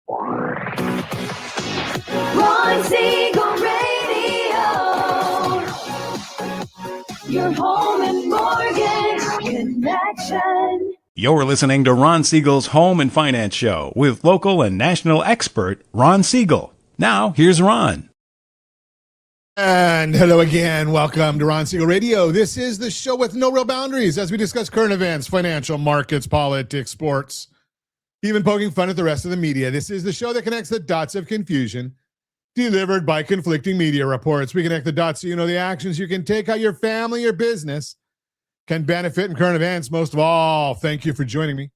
Ron Siegel Radio, your home and mortgage connection. You're listening to Ron Siegel's Home and Finance Show with local and national expert Ron Siegel. Now, here's Ron. And hello again. Welcome to Ron Siegel Radio. This is the show with no real boundaries as we discuss current events, financial markets, politics, sports, even poking fun at the rest of the media. This is the show that connects the dots of confusion delivered by conflicting media reports. We connect the dots so you know the actions you can take, how your family or business can benefit in current events. Most of all, thank you for joining me.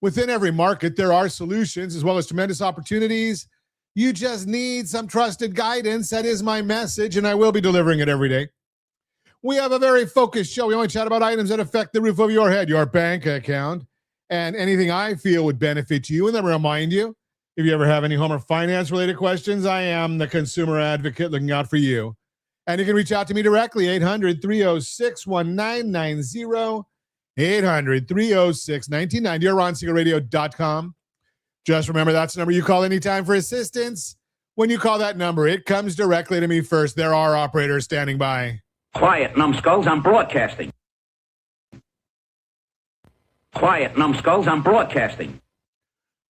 Within every market, there are solutions as well as tremendous opportunities. You just need some trusted guidance. That is my message, and I will be delivering it every day. We have a very focused show. We only chat about items that affect the roof of your head, your bank account, and anything I feel would benefit you. And then remind you, if you ever have any home or finance-related questions, I am the consumer advocate looking out for you. And you can reach out to me directly, 800-306-1990, 800-306-1990, or RonSiegelRadio.com. Just remember, that's the number you call anytime for assistance. When you call that number, it comes directly to me first. There are operators standing by. Quiet, numbskulls, I'm broadcasting. Quiet, numbskulls, I'm broadcasting.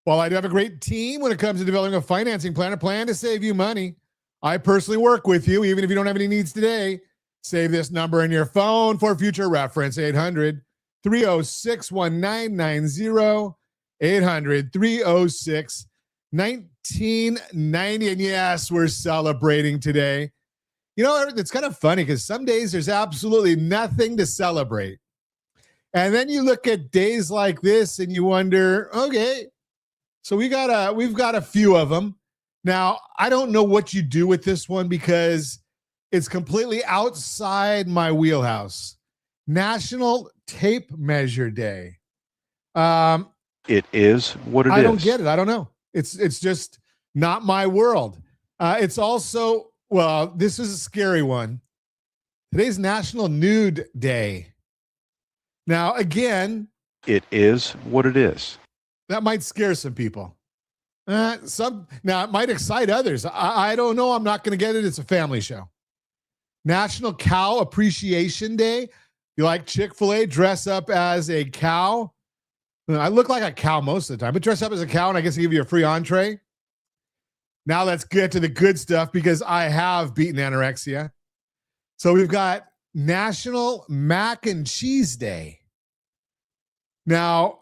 While I do have a great team when it comes to developing a financing plan, a plan to save you money, I personally work with you, even if you don't have any needs today. Save this number in your phone for future reference, 800-306-1990. 800-306-1990. And yes, we're celebrating today. You know, it's kind of funny because some days there's absolutely nothing to celebrate. And then you look at days like this and you wonder, okay, so we've got a few of them. Now, I don't know what you do with this one because it's completely outside my wheelhouse. National Tape Measure Day. It is what it is. I don't get it. I don't know. It's just not my world. It's also, well, this is a scary one. Today's National Nude Day. Now, again, it is what it is. that might scare some people. Now, it might excite others. I don't know. I'm not going to get it. It's a family show. National Cow Appreciation Day. You like Chick-fil-A? Dress up as a cow. I look like a cow most of the time, but dress up as a cow and I guess I give you a free entree. Now let's get to the good stuff because I have beaten anorexia. So we've got National Mac and Cheese Day. Now,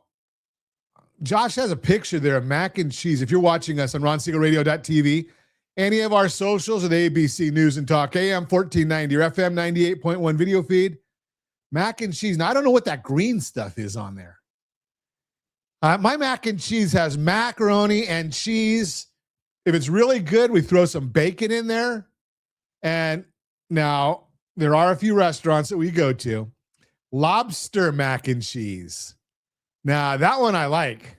Josh has a picture there of mac and cheese. If you're watching us on RonSiegelRadio.tv, any of our socials or the ABC News and Talk, AM 1490 or FM 98.1 video feed, mac and cheese. Now, I don't know what that green stuff is on there. My mac and cheese has macaroni and cheese. If it's really good, we throw some bacon in there. And now there are a few restaurants that we go to. Lobster mac and cheese. Now that one I like.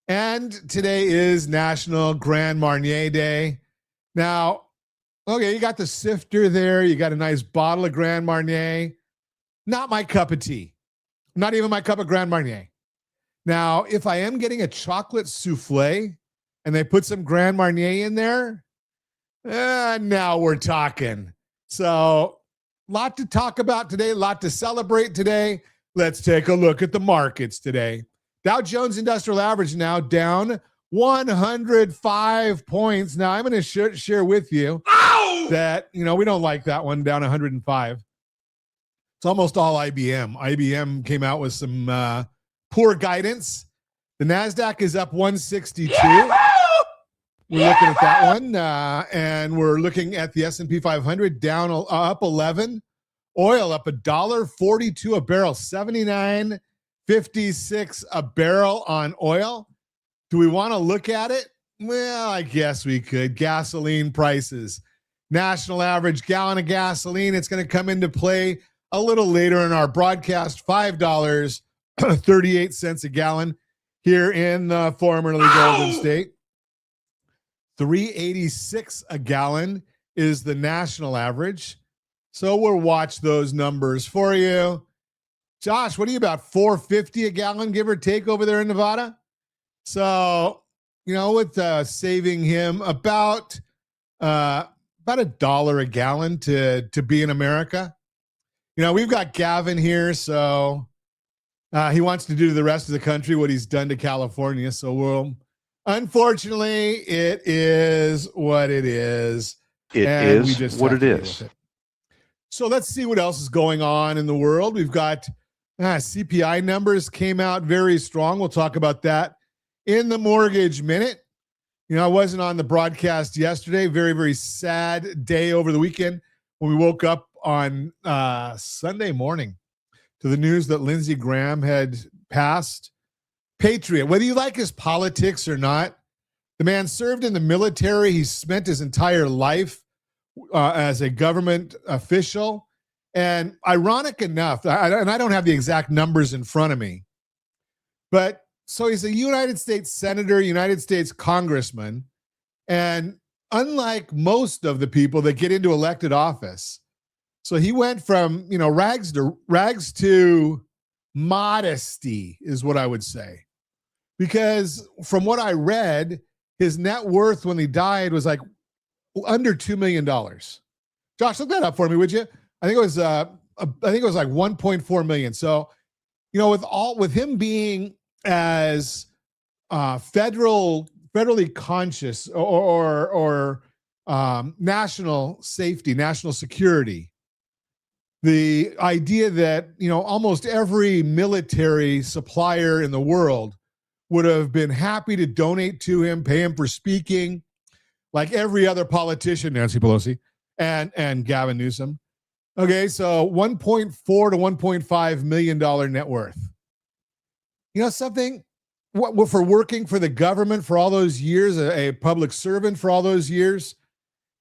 And today is National Grand Marnier Day. Now, okay, you got the sifter there. You got a nice bottle of Grand Marnier. Not my cup of tea. Not even my cup of Grand Marnier. Now, if I am getting a chocolate souffle and they put some Grand Marnier in there, now we're talking. So, lot to talk about today, lot to celebrate today. Let's take a look at the markets today. Dow Jones Industrial Average now down 105 points. Now, I'm going to share with you that, we don't like that one, down 105. It's almost all IBM. IBM came out with some poor guidance. The NASDAQ is up 162. We're looking at that one. And we're looking at the S&P 500 down up 11. Oil up $1.42 a barrel, 79.56 a barrel on oil. Do we want to look at it? Well, I guess we could. Gasoline prices. National average gallon of gasoline. It's going to come into play a little later in our broadcast. $5.38 a gallon here in the formerly Golden State. $3.86 a gallon is the national average. So we'll watch those numbers for you. Josh, what are you about, $4.50 a gallon, give or take, over there in Nevada? So with saving him about $1 a gallon to be in America. We've got Gavin here, so he wants to do to the rest of the country what he's done to California. So unfortunately, it is what it is. It and we is just what have it to deal is. with it. So let's see what else is going on in the world. We've got CPI numbers came out very strong. We'll talk about that in the Mortgage Minute. I wasn't on the broadcast yesterday. Very, very sad day over the weekend when we woke up on Sunday morning to the news that Lindsey Graham had passed. Patriot, whether you like his politics or not, the man served in the military. He spent his entire life as a government official. And ironic enough, and I don't have the exact numbers in front of me, but so he's a United States Senator, United States Congressman. And unlike most of the people that get into elected office, so he went from, rags to modesty is what I would say. Because from what I read, his net worth when he died was like under $2 million. Josh, look that up for me, would you? I think it was like 1.4 million. So, with him being as federally conscious or national safety, national security, the idea that almost every military supplier in the world would have been happy to donate to him, pay him for speaking, like every other politician, Nancy Pelosi and Gavin Newsom. Okay, so $1.4 to $1.5 million net worth. Something? What for working for the government for all those years, a public servant for all those years?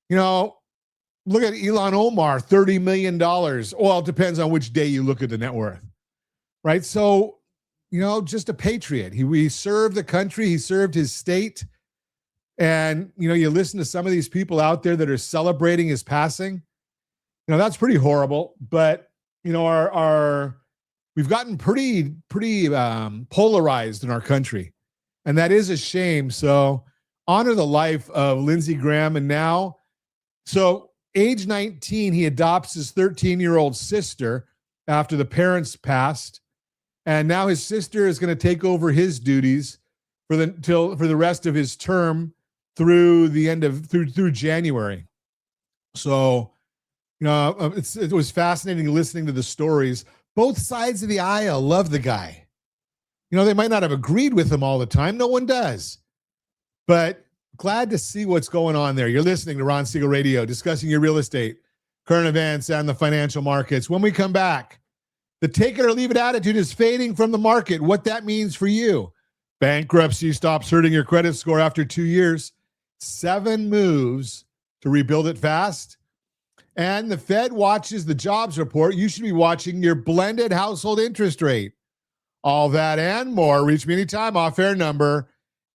Look at Elon Omar, $30 million. Well, it depends on which day you look at the net worth, right? So, just a patriot. He served the country. He served his state. And, you listen to some of these people out there that are celebrating his passing. That's pretty horrible. But, we've gotten pretty polarized in our country. And that is a shame. So honor the life of Lindsey Graham. And now, so age 19, he adopts his 13-year-old sister after the parents passed. And now his sister is going to take over his duties for the rest of his term through January. So, it was fascinating listening to the stories. Both sides of the aisle love the guy. They might not have agreed with him all the time. No one does. But glad to see what's going on there. You're listening to Ron Siegel Radio, discussing your real estate, current events, and the financial markets. When we come back, the take it or leave it attitude is fading from the market. What that means for you. Bankruptcy stops hurting your credit score after 2 years. 7 moves to rebuild it fast. And the Fed watches the jobs report. You should be watching your blended household interest rate. All that and more. Reach me anytime. Off-air number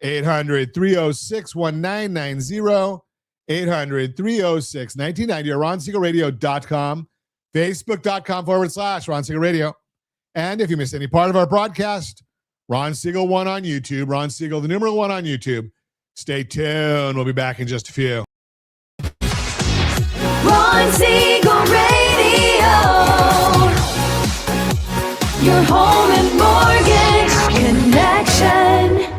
800-306-1990, 800-306-1990, or RonSiegelRadio.com, Facebook.com/Ron Siegel Radio. And if you missed any part of our broadcast, Ron Siegel 1 on YouTube, Ron Siegel, the numeral 1 on YouTube. Stay tuned. We'll be back in just a few. Ron Siegel Radio. Your home and mortgage connection.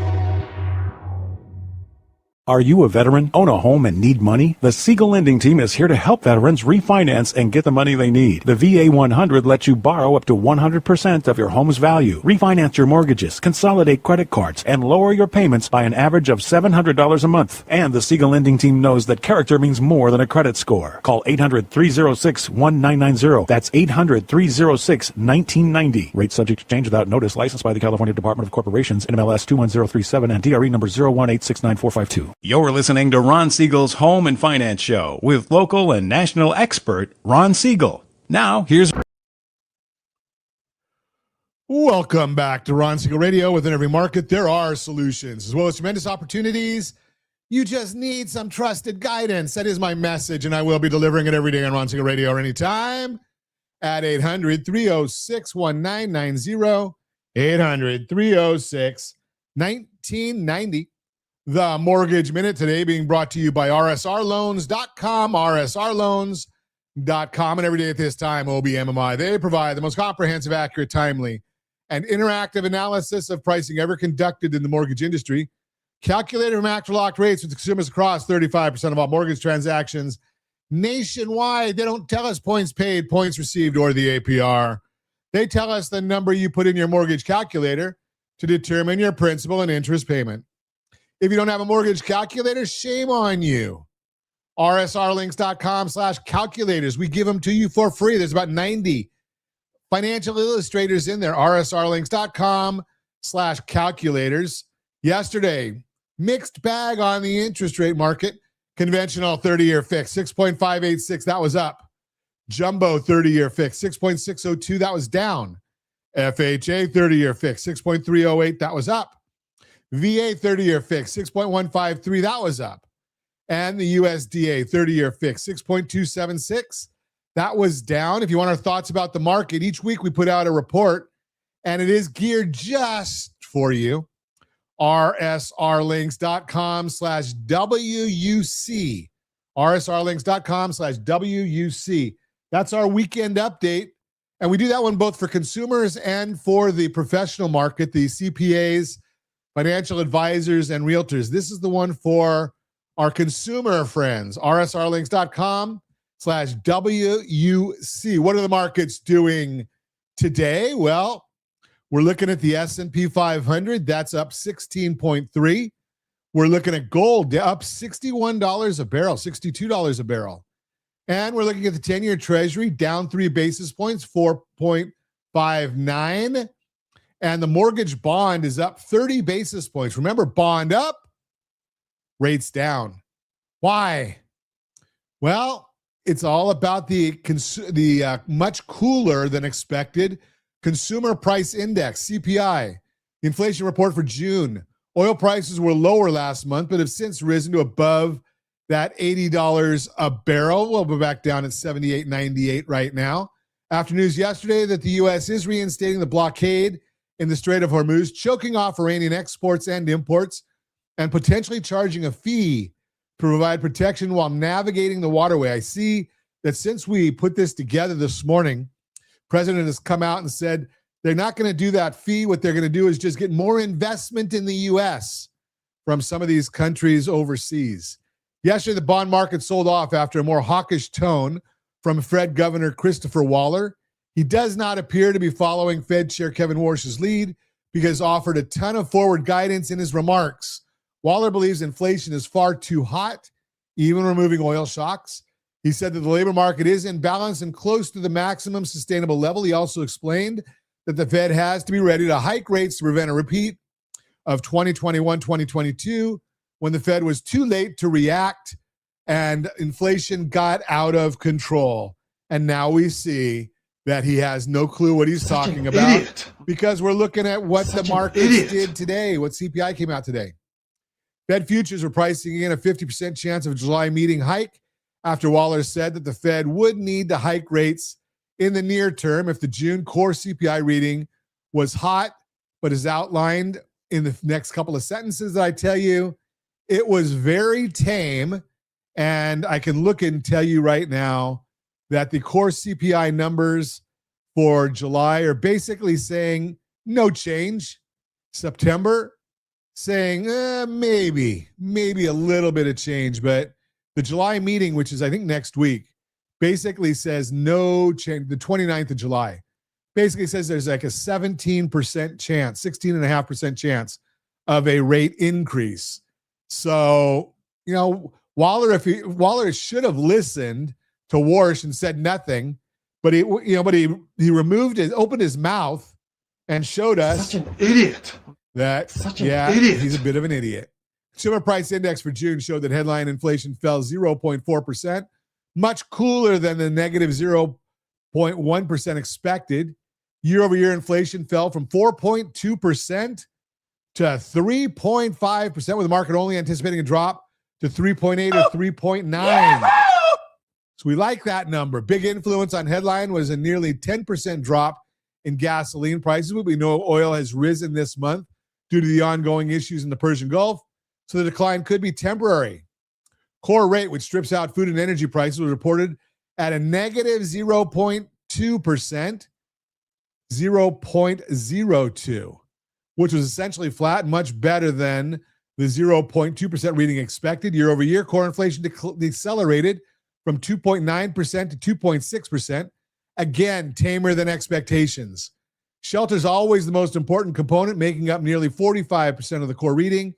Are you a veteran, own a home, and need money? The Siegel Lending Team is here to help veterans refinance and get the money they need. The VA 100 lets you borrow up to 100% of your home's value, refinance your mortgages, consolidate credit cards, and lower your payments by an average of $700 a month. And the Siegel Lending Team knows that character means more than a credit score. Call 800-306-1990. That's 800-306-1990. Rate subject to change without notice. Licensed by the California Department of Corporations, NMLS 21037, and DRE number 018694552. You're listening to Ron Siegel's Home and Finance Show with local and national expert Ron Siegel. Now, here's... Welcome back to Ron Siegel Radio. Within every market, there are solutions, as well as tremendous opportunities. You just need some trusted guidance. That is my message, and I will be delivering it every day on Ron Siegel Radio or anytime at 800-306-1990, 800-306-1990. The Mortgage Minute today being brought to you by rsrloans.com, rsrloans.com. And every day at this time, OBMMI, they provide the most comprehensive, accurate, timely, and interactive analysis of pricing ever conducted in the mortgage industry. Calculated from after-locked rates with consumers across 35% of all mortgage transactions nationwide. They don't tell us points paid, points received, or the APR. They tell us the number you put in your mortgage calculator to determine your principal and interest payment. If you don't have a mortgage calculator, shame on you. rsrlinks.com/calculators. We give them to you for free. There's about 90 financial illustrators in there. rsrlinks.com/calculators. Yesterday, mixed bag on the interest rate market. Conventional 30-year fix, 6.586. That was up. Jumbo 30-year fix, 6.602. That was down. FHA 30-year fix, 6.308. That was up. VA 30-year fix, 6.153, that was up. And the USDA 30-year fix, 6.276, that was down. If you want our thoughts about the market, each week we put out a report, and it is geared just for you. rsrlinks.com/WUC. rsrlinks.com/WUC. That's our weekend update. And we do that one both for consumers and for the professional market, the CPAs, financial advisors, and realtors. This is the one for our consumer friends. rsrlinks.com/WUC. What are the markets doing today? Well, we're looking at the S&P 500. That's up 16.3. We're looking at gold up $61 a barrel, $62 a barrel. And we're looking at the 10-year Treasury down 3 basis points, 4.59. And the mortgage bond is up 30 basis points. Remember, bond up, rates down. Why? Well, it's all about the much cooler than expected Consumer Price Index, CPI. The inflation report for June. Oil prices were lower last month, but have since risen to above that $80 a barrel. We'll be back down at $78.98 right now. After news yesterday that the U.S. is reinstating the blockade in the Strait of Hormuz, choking off Iranian exports and imports, and potentially charging a fee to provide protection while navigating the waterway. I see that since we put this together this morning, President has come out and said they're not going to do that fee. What they're going to do is just get more investment in the U.S. from some of these countries overseas. Yesterday, the bond market sold off after a more hawkish tone from Fed Governor Christopher Waller. He does not appear to be following Fed Chair Kevin Warsh's lead because offered a ton of forward guidance in his remarks. Waller believes inflation is far too hot, even removing oil shocks. He said that the labor market is in balance and close to the maximum sustainable level. He also explained that the Fed has to be ready to hike rates to prevent a repeat of 2021-2022, when the Fed was too late to react and inflation got out of control. And now we see that he has no clue what he's talking about, because we're looking at what the markets did today, what CPI came out today. Fed futures were pricing in a 50% chance of a July meeting hike after Waller said that the Fed would need to hike rates in the near term if the June core CPI reading was hot, but as outlined in the next couple of sentences that I tell you, it was very tame. And I can look and tell you right now that the core CPI numbers for July are basically saying no change. September saying maybe a little bit of change, but the July meeting, which is I think next week, basically says no change. The 29th of July basically says there's like a 17% chance, 16.5% chance of a rate increase. So, you know, Waller should have listened to Warsh and said nothing, but he opened his mouth and showed us Such an idiot. that Idiot. he's a bit of an idiot. Consumer Price Index for June showed that headline inflation fell 0.4%, much cooler than the negative 0.1% expected. Year-over-year inflation fell from 4.2% to 3.5%, with the market only anticipating a drop to 3.8 or 3.9. So we like that number. Big influence on headline was a nearly 10% drop in gasoline prices. We know oil has risen this month due to the ongoing issues in the Persian Gulf. so the decline could be temporary. Core rate, which strips out food and energy prices, was reported at a negative 0.2%, 0.02, which was essentially flat and much better than the 0.2% reading expected. Year over year, core inflation decelerated from 2.9% to 2.6%. Again, tamer than expectations. Shelter is always the most important component, making up nearly 45% of the core reading,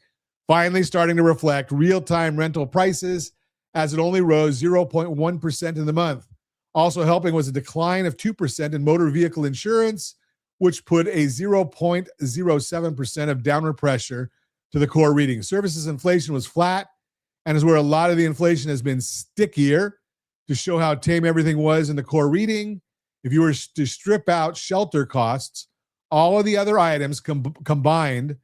finally starting to reflect real-time rental prices as it only rose 0.1% in the month. Also helping was a decline of 2% in motor vehicle insurance, which put a 0.07% of downward pressure to the core reading. Services inflation was flat and is where a lot of the inflation has been stickier. To show how tame everything was in the core reading, if you were to strip out shelter costs, all of the other items combined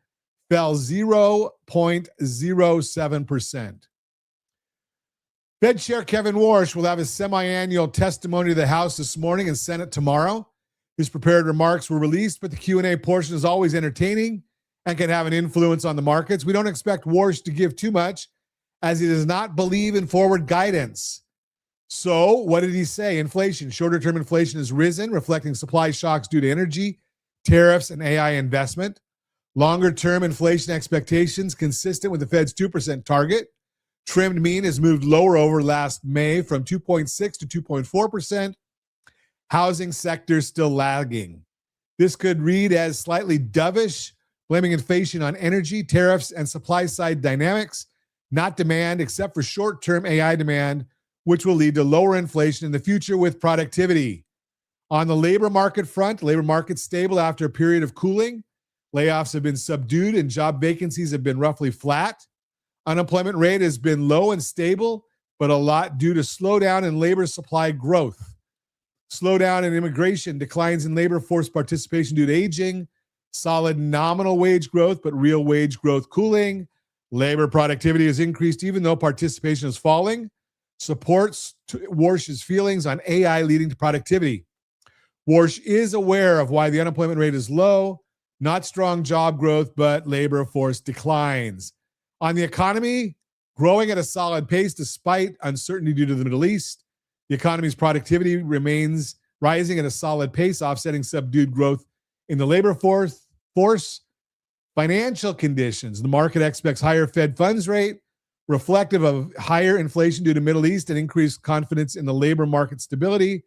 fell 0.07%. Fed Chair Kevin Warsh will have his semi-annual testimony to the House this morning and Senate tomorrow. His prepared remarks were released, but the Q&A portion is always entertaining and can have an influence on the markets. We don't expect Warsh to give too much, as he does not believe in forward guidance. So what did he say? Inflation, shorter-term inflation has risen, reflecting supply shocks due to energy, tariffs, and AI investment. Longer-term inflation expectations consistent with the Fed's 2% target. Trimmed mean has moved lower over last May from 2.6 to 2.4%. Housing sector still lagging. This could read as slightly dovish, blaming inflation on energy, tariffs, and supply-side dynamics, not demand except for short-term AI demand, which will lead to lower inflation in the future with productivity. On the labor market front, labor market stable after a period of cooling. Layoffs have been subdued and job vacancies have been roughly flat. Unemployment rate has been low and stable, but a lot due to slowdown in labor supply growth. Slowdown in immigration, declines in labor force participation due to aging, solid nominal wage growth, but real wage growth cooling. Labor productivity has increased even though participation is falling. Supports Warsh's feelings on AI leading to productivity. Warsh is aware of why the unemployment rate is low, not strong job growth, but labor force declines. On the economy, growing at a solid pace despite uncertainty due to the Middle East. The economy's productivity remains rising at a solid pace, offsetting subdued growth in the labor force. Financial conditions. The market expects higher Fed funds rate, reflective of higher inflation due to Middle East and increased confidence in the labor market stability.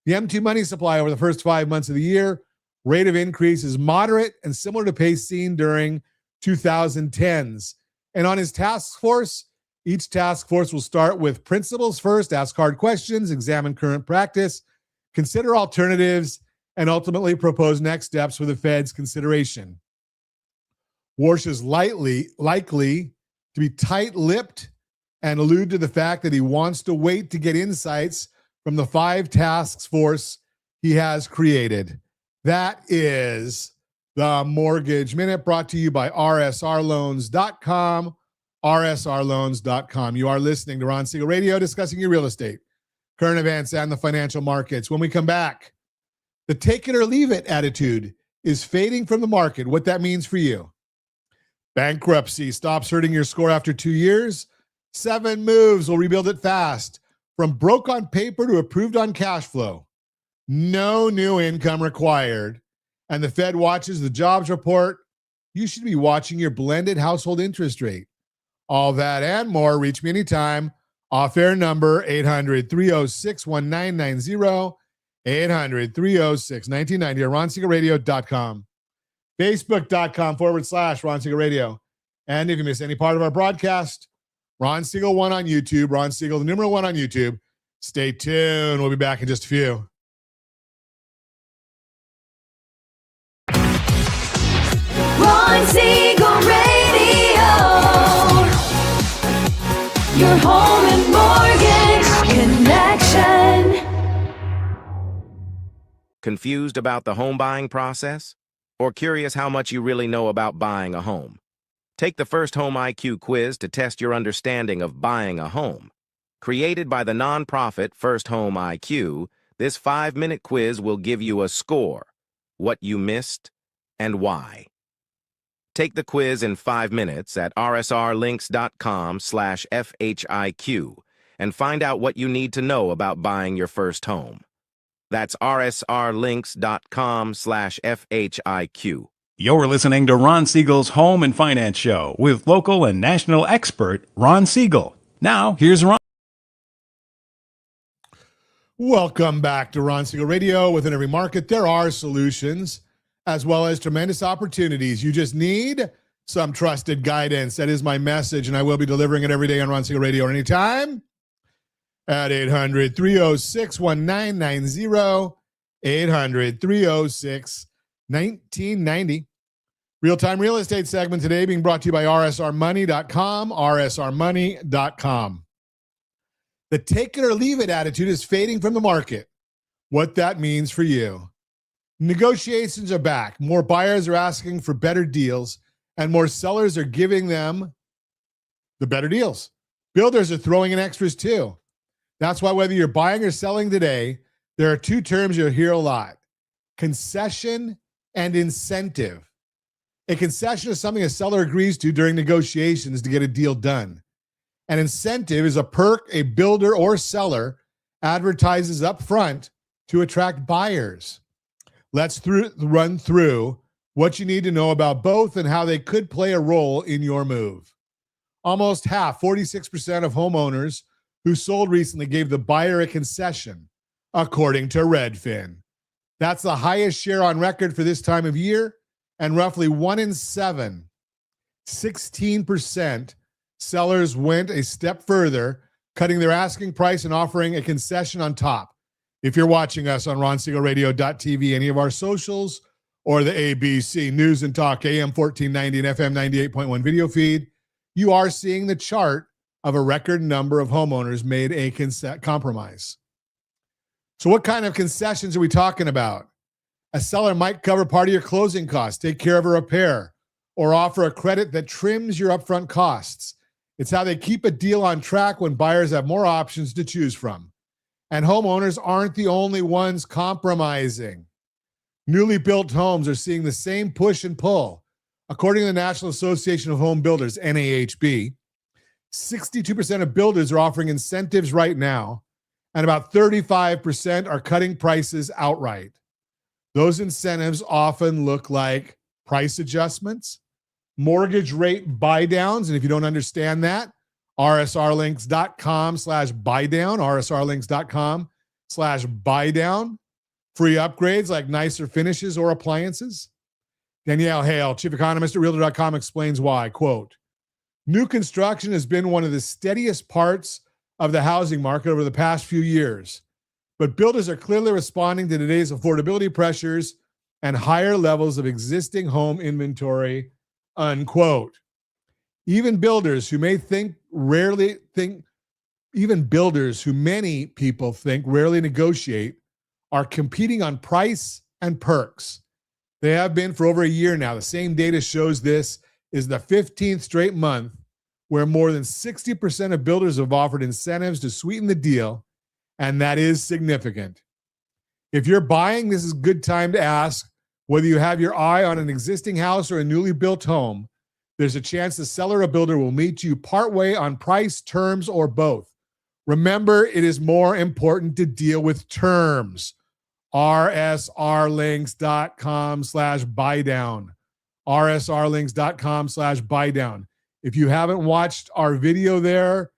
The M2 money supply over the first 5 months of the year, rate of increase is moderate and similar to pace seen during 2010s. And on his task force, each task force will start with principles first, ask hard questions, examine current practice, consider alternatives, and ultimately propose next steps for the Fed's consideration. Warsh is likely to be tight-lipped and allude to the fact that he wants to wait to get insights from the 5 task force he has created. That is the Mortgage Minute, brought to you by rsrloans.com, rsrloans.com. You are listening to Ron Siegel Radio, discussing your real estate, current events, and the financial markets. When we come back, the take it or leave it attitude is fading from the market. What that means for you. Bankruptcy stops hurting your score after 2 years. 7 moves will rebuild it fast. From broke on paper to approved on cash flow. No new income required. And the Fed watches the jobs report. You should be watching your blended household interest rate. All that and more. Reach me anytime. Off-air number 800-306-1990. 800-306-1990 or RonSiegelRadio.com. Facebook.com/Ron Siegel Radio. And if you miss any part of our broadcast, Ron Siegel 1 on YouTube, Ron Siegel, the number 1 on YouTube. Stay tuned. We'll be back in just a few. Ron Siegel Radio. Your home and mortgage connection. Confused about the home buying process? Or curious how much you really know about buying a home? Take the First Home IQ quiz to test your understanding of buying a home. Created by the nonprofit First Home IQ, this 5-minute quiz will give you a score, what you missed, and why. Take the quiz in 5 minutes at rsrlinks.com/FHIQ and find out what you need to know about buying your first home. That's rsrlinks.com/FHIQ. You're listening to Ron Siegel's Home and Finance Show with local and national expert Ron Siegel. Now, here's Ron. Welcome back to Ron Siegel Radio. Within every market, there are solutions as well as tremendous opportunities. You just need some trusted guidance. That is my message, and I will be delivering it every day on Ron Siegel Radio or anytime at 800-306-1990, 800-306-1990. Real-time real estate segment today being brought to you by rsrmoney.com, rsrmoney.com. The take it or leave it attitude is fading from the market. What that means for you. Negotiations are back. More buyers are asking for better deals, and more sellers are giving them the better deals. Builders are throwing in extras too. That's why whether you're buying or selling today, there are two terms you'll hear a lot: concession and incentive. A concession is something a seller agrees to during negotiations to get a deal done. An incentive is a perk a builder or seller advertises up front to attract buyers. Let's run through what you need to know about both and how they could play a role in your move. Almost half, 46% of homeowners who sold recently gave the buyer a concession, according to Redfin. That's the highest share on record for this time of year, and roughly 1 in 7, 16%, sellers went a step further, cutting their asking price and offering a concession on top. If you're watching us on RonSiegelRadio.tv, any of our socials, or the ABC News and Talk AM 1490 and FM 98.1 video feed, you are seeing the chart of a record number of homeowners made a compromise. So what kind of concessions are we talking about? A seller might cover part of your closing costs, take care of a repair, or offer a credit that trims your upfront costs. It's how they keep a deal on track when buyers have more options to choose from. And homeowners aren't the only ones compromising. Newly built homes are seeing the same push and pull. According to the National Association of Home Builders, NAHB, 62% of builders are offering incentives right now, and about 35% are cutting prices outright. Those incentives often look like price adjustments, mortgage rate buy downs, and if you don't understand that, rsrlinks.com/buydown, rsrlinks.com/buydown. Free upgrades like nicer finishes or appliances. Danielle Hale, chief economist at Realtor.com, explains why, quote, new construction has been one of the steadiest parts of the housing market over the past few years, but builders are clearly responding to today's affordability pressures and higher levels of existing home inventory, unquote. Even builders who many people think rarely negotiate are competing on price and perks. They have been for over a year now. The same data shows this is the 15th straight month where more than 60% of builders have offered incentives to sweeten the deal, and that is significant. If you're buying, this is a good time to ask whether you have your eye on an existing house or a newly built home. There's a chance the seller or builder will meet you partway on price, terms, or both. Remember, it is more important to deal with terms. rsrlinks.com/buydown. rsrlinks.com/buydown. If you haven't watched our video there,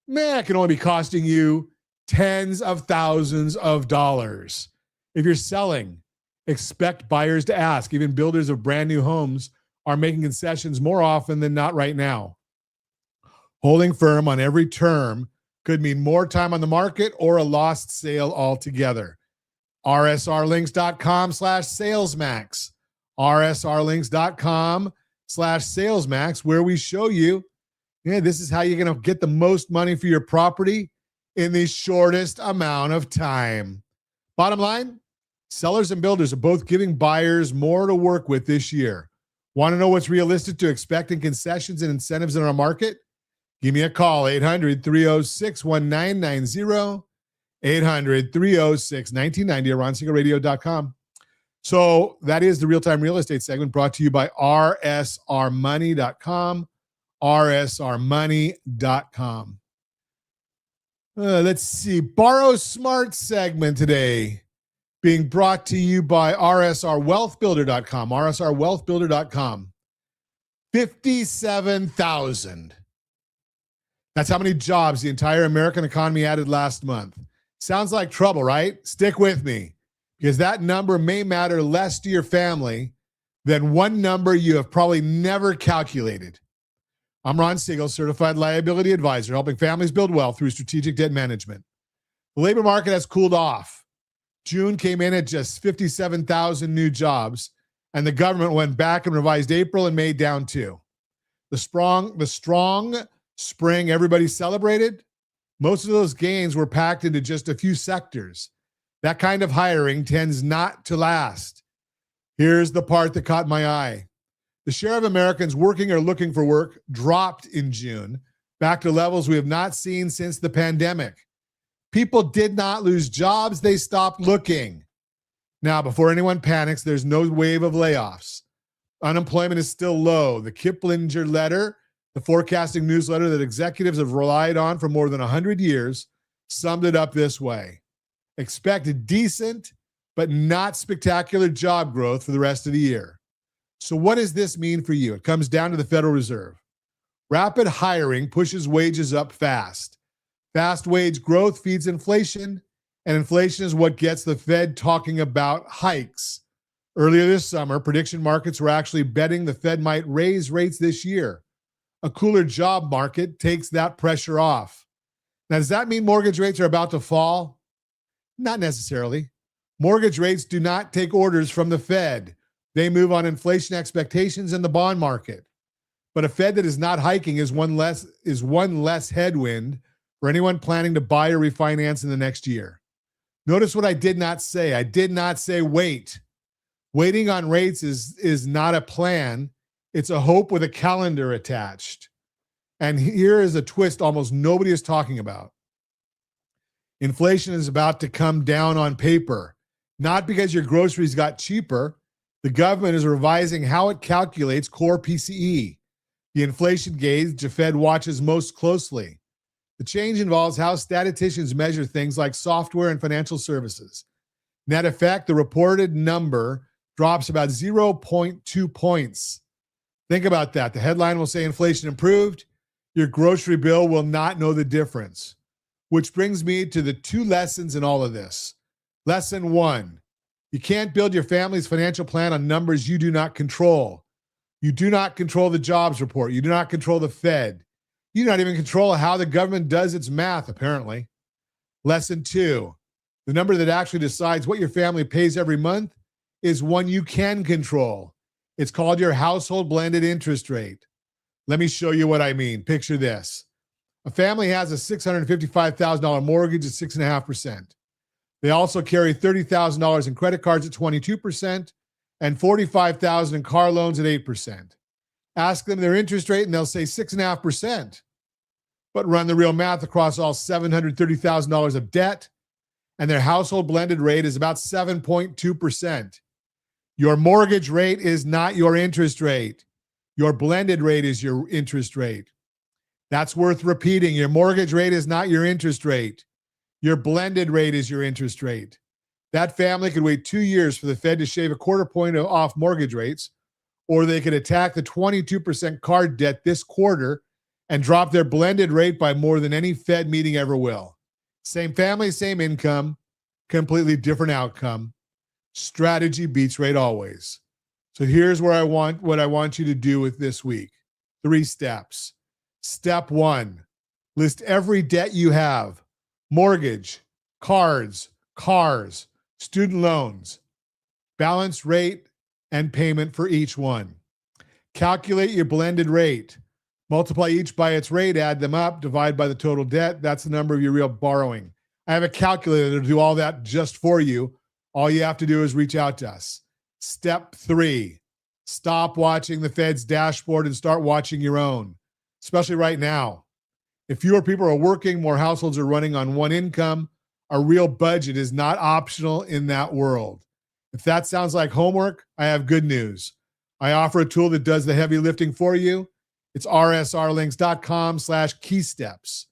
it can only be costing you tens of thousands of dollars. If you're selling, expect buyers to ask. Even builders of brand new homes are making concessions more often than not right now. Holding firm on every term could mean more time on the market or a lost sale altogether. rsrlinks.com/salesmax. rsrlinks.com/salesmax, where we show you, this is how you're going to get the most money for your property in the shortest amount of time. Bottom line, sellers and builders are both giving buyers more to work with this year. Want to know what's realistic to expect in concessions and incentives in our market? Give me a call, 800-306-1990, 800-306-1990 at RonSiegelRadio.com. So that is the real-time real estate segment brought to you by rsrmoney.com, rsrmoney.com. Let's see. Borrow Smart segment today being brought to you by rsrwealthbuilder.com, rsrwealthbuilder.com. 57,000. That's how many jobs the entire American economy added last month. Sounds like trouble, right? Stick with me, because that number may matter less to your family than one number you have probably never calculated. I'm Ron Siegel, Certified Liability Advisor, helping families build wealth through strategic debt management. The labor market has cooled off. June came in at just 57,000 new jobs, and the government went back and revised April and May down too. The strong spring everybody celebrated, most of those gains were packed into just a few sectors. That kind of hiring tends not to last. Here's the part that caught my eye. The share of Americans working or looking for work dropped in June, back to levels we have not seen since the pandemic. People did not lose jobs, they stopped looking. Now, before anyone panics, there's no wave of layoffs. Unemployment is still low. The Kiplinger letter, the forecasting newsletter that executives have relied on for more than 100 years, summed it up this way. Expect a decent but not spectacular job growth for the rest of the year. So what does this mean for you? It comes down to the Federal Reserve. Rapid hiring pushes wages up fast. Fast wage growth feeds inflation, and inflation is what gets the Fed talking about hikes. Earlier this summer, prediction markets were actually betting the Fed might raise rates this year. A cooler job market takes that pressure off. Now, does that mean mortgage rates are about to fall? Not necessarily. Mortgage rates do not take orders from the Fed. They move on inflation expectations in the bond market. But a Fed that is not hiking is one less headwind for anyone planning to buy or refinance in the next year. Notice what I did not say. I did not say wait. Waiting on rates is not a plan. It's a hope with a calendar attached. And here is a twist almost nobody is talking about. Inflation is about to come down on paper, not because your groceries got cheaper. The government is revising how it calculates core PCE, the inflation gauge the Fed watches most closely. The change involves how statisticians measure things like software and financial services. Net effect, the reported number drops about 0.2 points. Think about that. The headline will say inflation improved. Your grocery bill will not know the difference. Which brings me to the two lessons in all of this. Lesson one, you can't build your family's financial plan on numbers you do not control. You do not control the jobs report. You do not control the Fed. You do not even control how the government does its math, apparently. Lesson two, the number that actually decides what your family pays every month is one you can control. It's called your household blended interest rate. Let me show you what I mean. Picture this. A family has a $655,000 mortgage at 6.5%. They also carry $30,000 in credit cards at 22% and $45,000 in car loans at 8%. Ask them their interest rate and they'll say 6.5%. But run the real math across all $730,000 of debt, and their household blended rate is about 7.2%. Your mortgage rate is not your interest rate. Your blended rate is your interest rate. That's worth repeating. Your mortgage rate is not your interest rate. Your blended rate is your interest rate. That family could wait 2 years for the Fed to shave a quarter point off mortgage rates, or they could attack the 22% card debt this quarter and drop their blended rate by more than any Fed meeting ever will. Same family, same income, completely different outcome. Strategy beats rate always. So here's what I want you to do with this week. 3 steps. Step 1, list every debt you have: mortgage, cards, cars, student loans, balance rate, and payment for each one. Calculate your blended rate. Multiply each by its rate, add them up, divide by the total debt. That's the number of your real borrowing. I have a calculator to do all that just for you. All you have to do is reach out to us. Step 3, stop watching the Fed's dashboard and start watching your own, especially right now. If fewer people are working, more households are running on one income. A real budget is not optional in that world. If that sounds like homework, I have good news. I offer a tool that does the heavy lifting for you. It's rsrlinks.com/keysteps.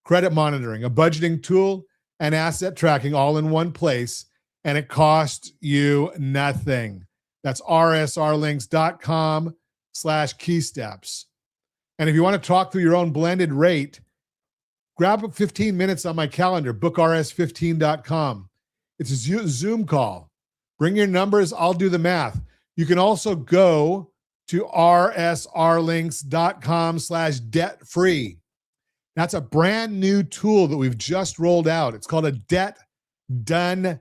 Credit monitoring, a budgeting tool, and asset tracking all in one place, and it costs you nothing. That's rsrlinks.com/keysteps. And if you want to talk through your own blended rate, grab 15 minutes on my calendar, bookrs15.com. It's a Zoom call. Bring your numbers. I'll do the math. You can also go to rsrlinks.com/debt-free. That's a brand new tool that we've just rolled out. It's called a debt done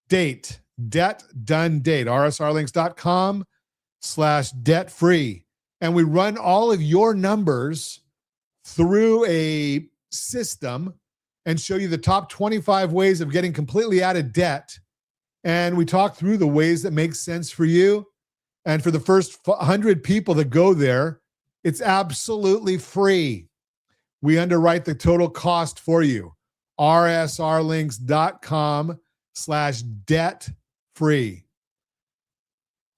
date. Debt done date. rsrlinks.com/debt-free. And we run all of your numbers through a system and show you the top 25 ways of getting completely out of debt. And we talk through the ways that make sense for you. And for the first 100 people that go there, it's absolutely free. We underwrite the total cost for you. rsrlinks.com/debt-free.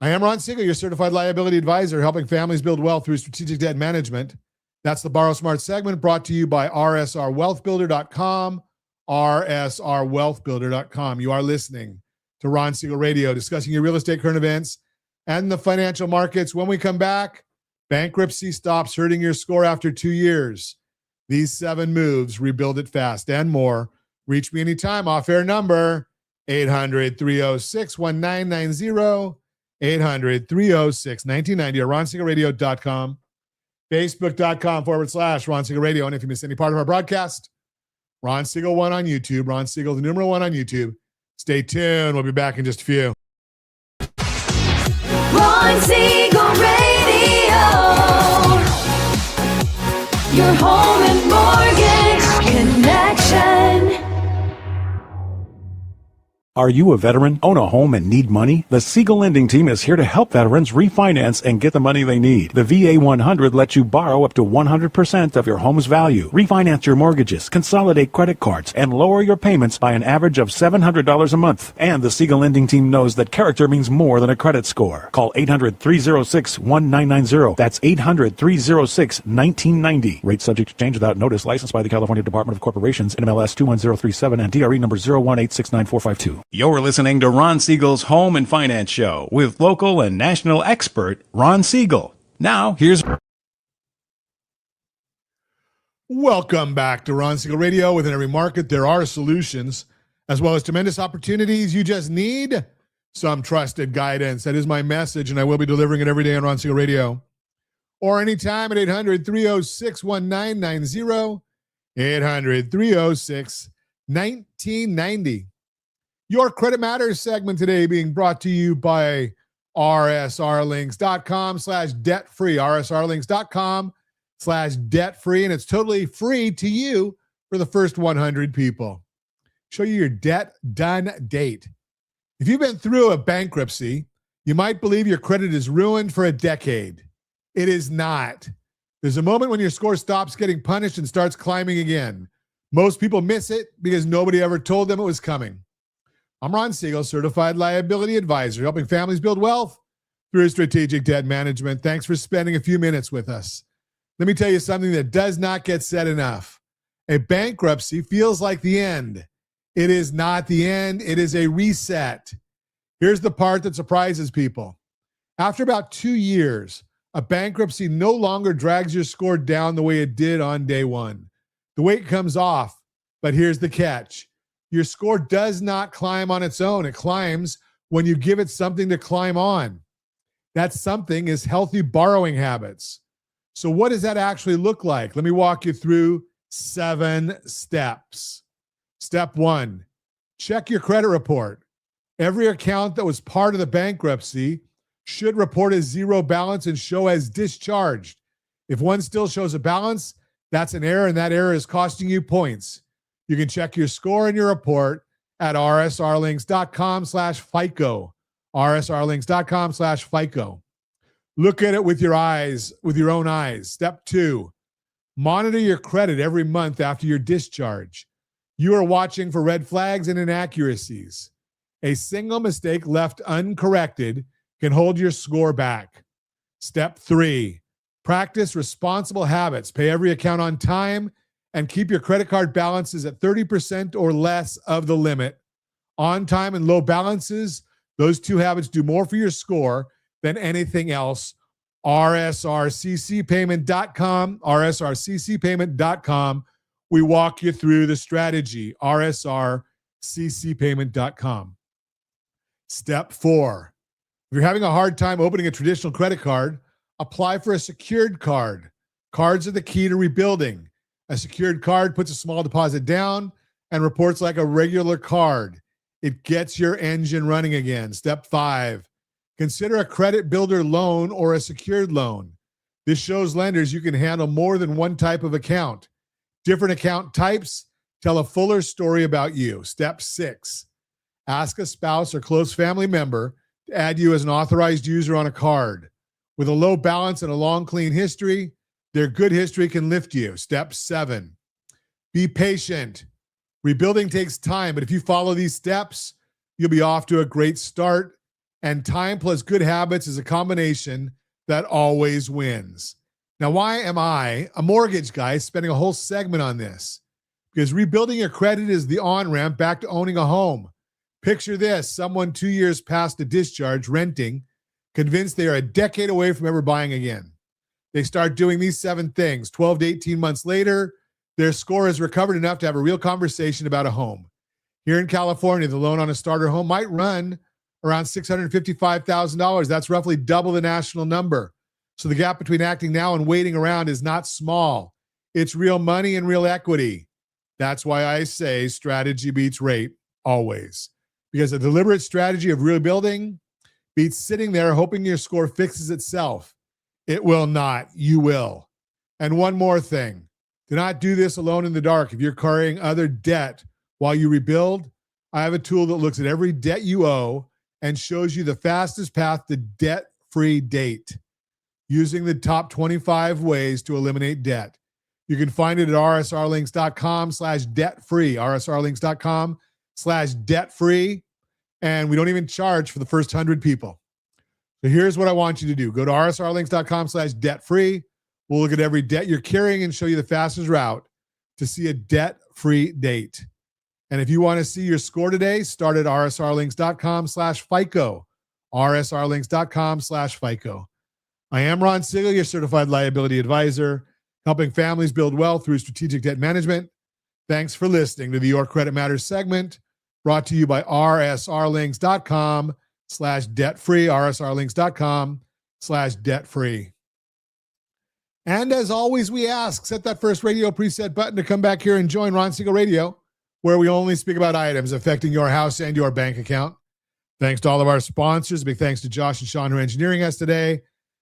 I am Ron Siegel, your certified liability advisor, helping families build wealth through strategic debt management. That's the Borrow Smart segment brought to you by rsrwealthbuilder.com, rsrwealthbuilder.com. You are listening to Ron Siegel Radio, discussing your real estate current events and the financial markets. When we come back, bankruptcy stops hurting your score after 2 years. These 7 moves, rebuild it fast, and more. Reach me anytime. Off-air number, 800-306-1990, 800-306-1990, or ronsiegelradio.com, facebook.com/Ron Siegel Radio. And if you miss any part of our broadcast, Ron Siegel 1 on YouTube, Ron Siegel, the numeral 1 on YouTube. Stay tuned. We'll be back in just a few. Ron Siegel Radio. Your home and mortgage connection. Are you a veteran, own a home, and need money? The Siegel Lending Team is here to help veterans refinance and get the money they need. The VA 100 lets you borrow up to 100% of your home's value, refinance your mortgages, consolidate credit cards, and lower your payments by an average of $700 a month. And the Siegel Lending Team knows that character means more than a credit score. Call 800-306-1990. That's 800-306-1990. Rate subject to change without notice. Licensed by the California Department of Corporations, NMLS 21037, and DRE number 018694452. You're listening to Ron Siegel's Home and Finance Show with local and national expert Ron Siegel. Now, here's... Welcome back to Ron Siegel Radio. Within every market, there are solutions, as well as tremendous opportunities. You just need some trusted guidance. That is my message, and I will be delivering it every day on Ron Siegel Radio. Or anytime at 800-306-1990, 800-306-1990. Your Credit Matters segment today being brought to you by rsrlinks.com/debt-free, rsrlinks.com/debt-free, and it's totally free to you for the first 100 people. Show you your debt done date. If you've been through a bankruptcy, you might believe your credit is ruined for a decade. It is not. There's a moment when your score stops getting punished and starts climbing again. Most people miss it because nobody ever told them it was coming. I'm Ron Siegel, Certified Liability Advisor, helping families build wealth through strategic debt management. Thanks for spending a few minutes with us. Let me tell you something that does not get said enough. A bankruptcy feels like the end. It is not the end. It is a reset. Here's the part that surprises people. After about 2 years, a bankruptcy no longer drags your score down the way it did on day one. The weight comes off, but here's the catch. Your score does not climb on its own. It climbs when you give it something to climb on. That something is healthy borrowing habits. So what does that actually look like? Let me walk you through 7 steps. Step 1, check your credit report. Every account that was part of the bankruptcy should report as zero balance and show as discharged. If one still shows a balance, that's an error, and that error is costing you points. You can check your score and your report at rsrlinks.com/FICO, rsrlinks.com/FICO. Look at it with your eyes, with your own eyes. Step 2, monitor your credit every month after your discharge. You are watching for red flags and inaccuracies. A single mistake left uncorrected can hold your score back. Step 3, practice responsible habits. Pay every account on time and keep your credit card balances at 30% or less of the limit. On time and low balances, those two habits do more for your score than anything else. rsrccpayment.com, rsrccpayment.com. We walk you through the strategy, rsrccpayment.com. Step 4, if you're having a hard time opening a traditional credit card, apply for a secured card. Cards are the key to rebuilding. A secured card puts a small deposit down and reports like a regular card. It gets your engine running again. Step 5, consider a credit builder loan or a secured loan. This shows lenders you can handle more than one type of account. Different account types tell a fuller story about you. Step 6, ask a spouse or close family member to add you as an authorized user on a card. With a low balance and a long, clean history, their good history can lift you. Step 7, be patient. Rebuilding takes time, but if you follow these steps, you'll be off to a great start. And time plus good habits is a combination that always wins. Now, why am I, a mortgage guy, spending a whole segment on this? Because rebuilding your credit is the on-ramp back to owning a home. Picture this, someone 2 years past a discharge, renting, convinced they are a decade away from ever buying again. They start doing these 7 things. 12 to 18 months later, their score has recovered enough to have a real conversation about a home. Here in California, the loan on a starter home might run around $655,000. That's roughly double the national number. So the gap between acting now and waiting around is not small. It's real money and real equity. That's why I say strategy beats rate always. Because a deliberate strategy of rebuilding beats sitting there hoping your score fixes itself. It will not. You will. And one more thing. Do not do this alone in the dark. If you're carrying other debt while you rebuild, I have a tool that looks at every debt you owe and shows you the fastest path to debt-free date using the top 25 ways to eliminate debt. You can find it at rsrlinks.com/debt-free, rsrlinks.com/debt-free. And we don't even charge for the first 100 people. So here's what I want you to do. Go to rsrlinks.com/debt-free. We'll look at every debt you're carrying and show you the fastest route to see a debt-free date. And if you want to see your score today, start at rsrlinks.com/FICO, rsrlinks.com/FICO. I am Ron Siegel, your Certified Liability Advisor, helping families build wealth through strategic debt management. Thanks for listening to the Your Credit Matters segment, brought to you by rsrlinks.com/debt-free, rsrlinks.com/debt-free. And as always, we ask, set that first radio preset button to come back here and join Ron Siegel Radio, where we only speak about items affecting your house and your bank account. Thanks to all of our sponsors. Big thanks to Josh and Sean who are engineering us today.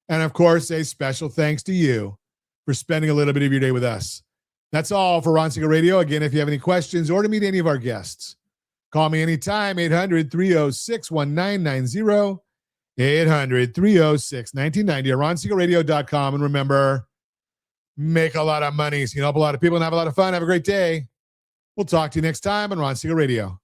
And of course, a special thanks to you for spending a little bit of your day with us. That's all for Ron Siegel Radio. Again, if you have any questions or to meet any of our guests, call me anytime, 800-306-1990, 800-306-1990, or ronsiegelradio.com. And remember, make a lot of money so you can help a lot of people and have a lot of fun. Have a great day. We'll talk to you next time on Ron Siegel Radio.